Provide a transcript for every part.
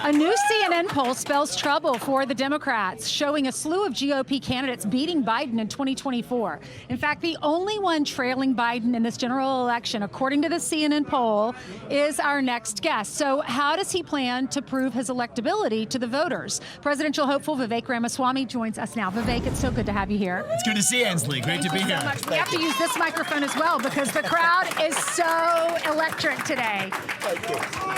A new CNN poll spells trouble for the Democrats, showing a slew of GOP candidates beating Biden in 2024. In fact, the only one trailing Biden in this general election, according to the CNN poll, is our next guest. So how does he plan to prove his electability to the voters? Presidential hopeful Vivek Ramaswamy joins us now. Vivek, it's so good to have you here. It's good to see you, Ansley. Great to be here. So much. We have to use this microphone as well because the crowd is so electric today.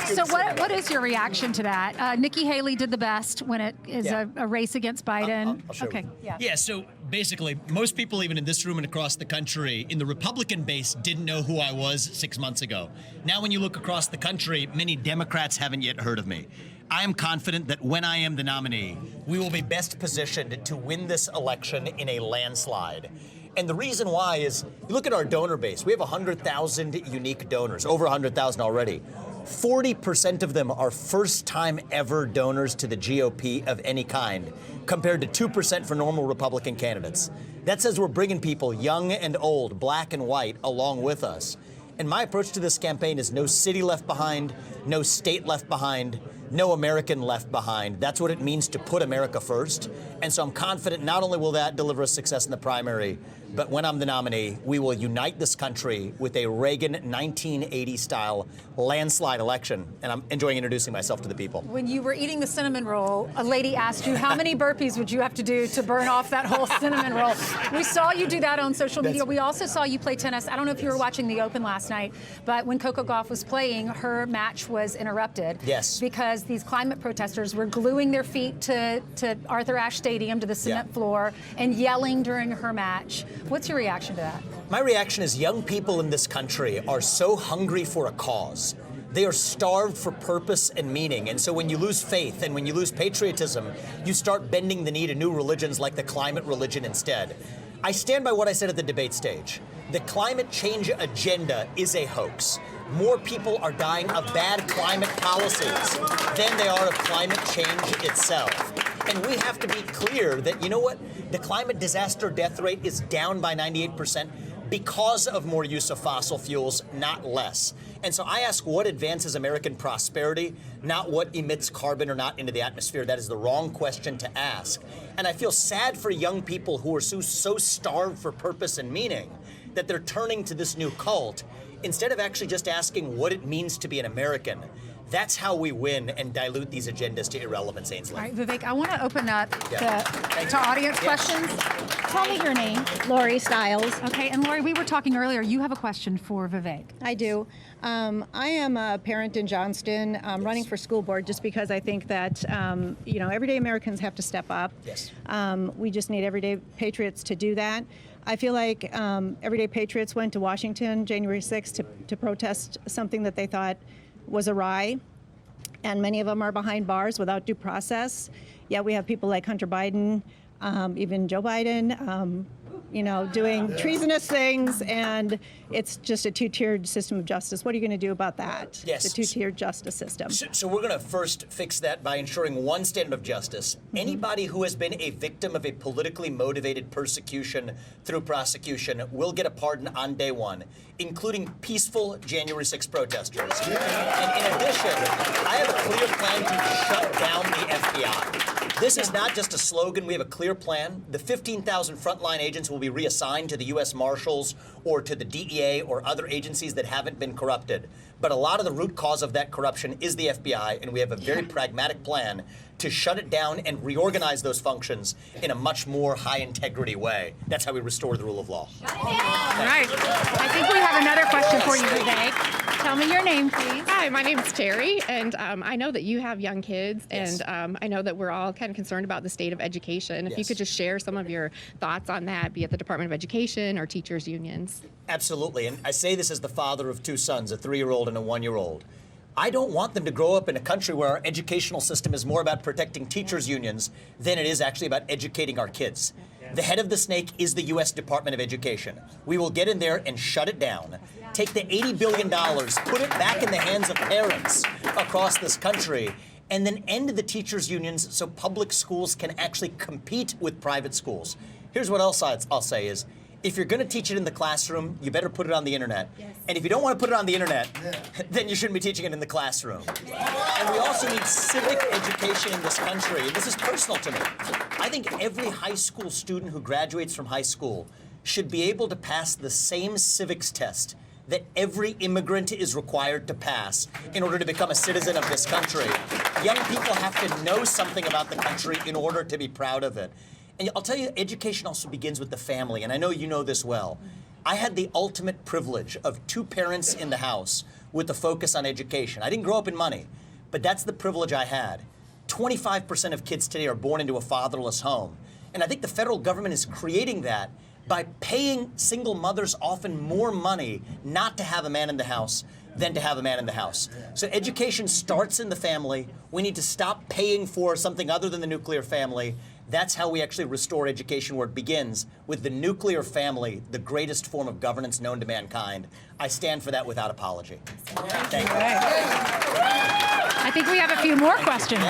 So what is your reaction to that? Nikki Haley did the best when it is a race against Biden. I'll show Okay. you. Yeah, so basically, most people even in this room and across the country in the Republican base didn't know who I was 6 months ago. Now when you look across the country, many Democrats haven't yet heard of me. I am confident that when I am the nominee, we will be best positioned to win this election in a landslide. And the reason why is, you look at our donor base. We have 100,000 unique donors, over 100,000 already. 40% of them are first-time ever donors to the GOP of any kind, compared to 2% for normal Republican candidates. That says we're bringing people, young and old, black and white, along with us. And my approach to this campaign is no city left behind, no state left behind, no American left behind. That's what it means to put America first. And so I'm confident not only will that deliver us success in the primary, but when I'm the nominee, we will unite this country with a Reagan 1980-style landslide election. And I'm enjoying introducing myself to the people. When you were eating the cinnamon roll, a lady asked you how many burpees would you have to do to burn off that whole cinnamon roll. We saw you do that on social media. We also saw you play tennis. I don't know if you were watching the Open last night, but when Coco Gauff was playing, her match was interrupted. Yes. Because these climate protesters were gluing their feet to Arthur Ashe Stadium, to the cement floor, and yelling during her match. What's your reaction to that? My reaction is young people in this country are so hungry for a cause. They are starved for purpose and meaning. And so when you lose faith and when you lose patriotism, you start bending the knee to new religions like the climate religion instead. I stand by what I said at the debate stage. The climate change agenda is a hoax. More people are dying of bad climate policies than they are of climate change itself. And we have to be clear that, you know what? The climate disaster death rate is down by 98% because of more use of fossil fuels, not less. And so I ask what advances American prosperity, not what emits carbon or not into the atmosphere. That is the wrong question to ask. And I feel sad for young people who are so starved for purpose and meaning that they're turning to this new cult instead of actually just asking what it means to be an American. That's how we win and dilute these agendas to irrelevance, Ainsley. All right, Vivek, I want to open up to audience questions. Tell me your name. Lori Stiles. Okay, and Lori, we were talking earlier. You have a question for Vivek. I do. I am a parent in Johnston, running for school board just because I think that, everyday Americans have to step up. Yes. We just need everyday patriots to do that. I feel like everyday patriots went to Washington January 6th to protest something that they thought was awry, and many of them are behind bars without due process. Yet we have people like Hunter Biden, even Joe Biden, doing treasonous things, and it's just a two-tiered system of justice. What are you going to do about that? Yes. The two-tiered justice system. So we're going to first fix that by ensuring one standard of justice. Anybody who has been a victim of a politically motivated persecution through prosecution will get a pardon on day one, including peaceful January 6th protesters. And in addition, I have a clear plan to shut down the FBI. This is not just a slogan. We have a clear plan. The 15,000 frontline agents will be reassigned to the U.S. Marshals or to the DEA or other agencies that haven't been corrupted. But a lot of the root cause of that corruption is the FBI, and we have a very pragmatic plan to shut it down and reorganize those functions in a much more high-integrity way. That's how we restore the rule of law. All right. I think we have another question for you, Vivek. Tell me your name, please. Hi, my name is Terry, and I know that you have young kids, and I know that we're all kind of concerned about the state of education. If you could just share some of your thoughts on that, be it the Department of Education or teachers' unions. Absolutely, and I say this as the father of two sons, a 3-year-old and a 1-year-old. I don't want them to grow up in a country where our educational system is more about protecting teachers' unions than it is actually about educating our kids. The head of the snake is the U.S. Department of Education. We will get in there and shut it down. Take the $80 billion, put it back in the hands of parents across this country, and then end the teachers' unions so public schools can actually compete with private schools. Here's what else I'll say is, If you're going to teach it in the classroom, you better put it on the internet. Yes. And if you don't want to put it on the internet, then you shouldn't be teaching it in the classroom. And we also need civic education in this country. And this is personal to me. I think every high school student who graduates from high school should be able to pass the same civics test that every immigrant is required to pass in order to become a citizen of this country. Young people have to know something about the country in order to be proud of it. And I'll tell you, education also begins with the family, and I know you know this well. I had the ultimate privilege of 2 parents in the house with a focus on education. I didn't grow up in money, but that's the privilege I had. 25% of kids today are born into a fatherless home. And I think the federal government is creating that by paying single mothers often more money not to have a man in the house than to have a man in the house. So education starts in the family. We need to stop paying for something other than the nuclear family. That's how we actually restore education, where it begins with the nuclear family, the greatest form of governance known to mankind. I stand for that without apology. Thank you. I think we have a few more questions.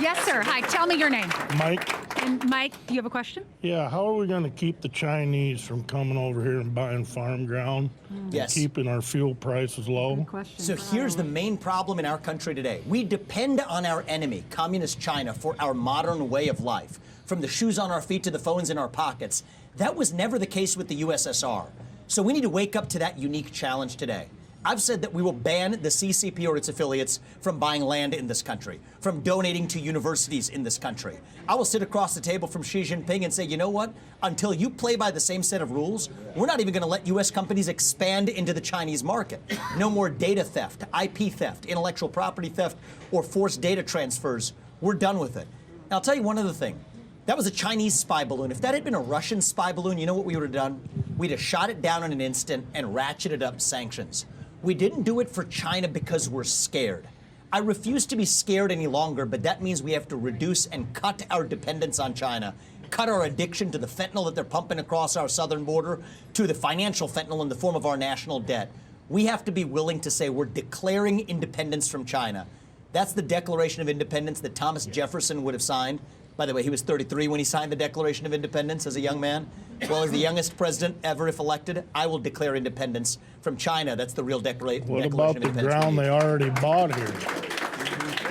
Yes, sir. Hi, tell me your name. Mike? And Mike, do you have a question? Yeah, how are we going to keep the Chinese from coming over here and buying farm ground? Yes. And keeping our fuel prices low? So here's the main problem in our country today. We depend on our enemy, Communist China, for our modern way of life. From the shoes on our feet to the phones in our pockets. That was never the case with the USSR. So we need to wake up to that unique challenge today. I've said that we will ban the CCP or its affiliates from buying land in this country, from donating to universities in this country. I will sit across the table from Xi Jinping and say, you know what? Until you play by the same set of rules, we're not even going to let U.S. companies expand into the Chinese market. No more data theft, IP theft, intellectual property theft, or forced data transfers. We're done with it. Now, I'll tell you one other thing. That was a Chinese spy balloon. If that had been a Russian spy balloon, you know what we would have done? We'd have shot it down in an instant and ratcheted up sanctions. We didn't do it for China because we're scared. I refuse to be scared any longer, but that means we have to reduce and cut our dependence on China, cut our addiction to the fentanyl that they're pumping across our southern border, to the financial fentanyl in the form of our national debt. We have to be willing to say we're declaring independence from China. That's the Declaration of Independence that Thomas Jefferson would have signed. By the way, he was 33 when he signed the Declaration of Independence as a young man. Well, as the youngest president ever, if elected, I will declare independence from China. That's the real Declaration of Independence. What about the ground they already bought here?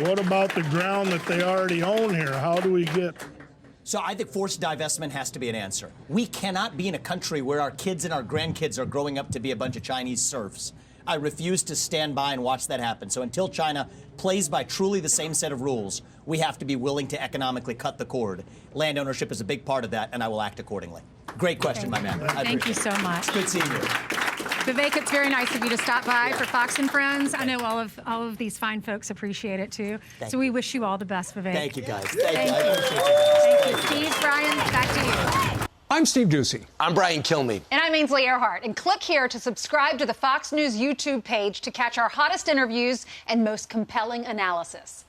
What about the ground that they already own here? How do we get... So I think forced divestment has to be an answer. We cannot be in a country where our kids and our grandkids are growing up to be a bunch of Chinese serfs. I refuse to stand by and watch that happen. So until China plays by truly the same set of rules, we have to be willing to economically cut the cord. Land ownership is a big part of that, and I will act accordingly. Great question, my man. Thank you so much. It's good seeing you. Vivek, it's very nice of you to stop by for Fox and Friends. I know all of these fine folks appreciate it too. So we wish you all the best, Vivek. Thank you, guys. Thank you. I appreciate you guys. Thank you. Steve, Brian, back to you. I'm Steve Ducey. I'm Brian Kilmeade. And I'm Ainsley Earhart. And click here to subscribe to the Fox News YouTube page to catch our hottest interviews and most compelling analysis.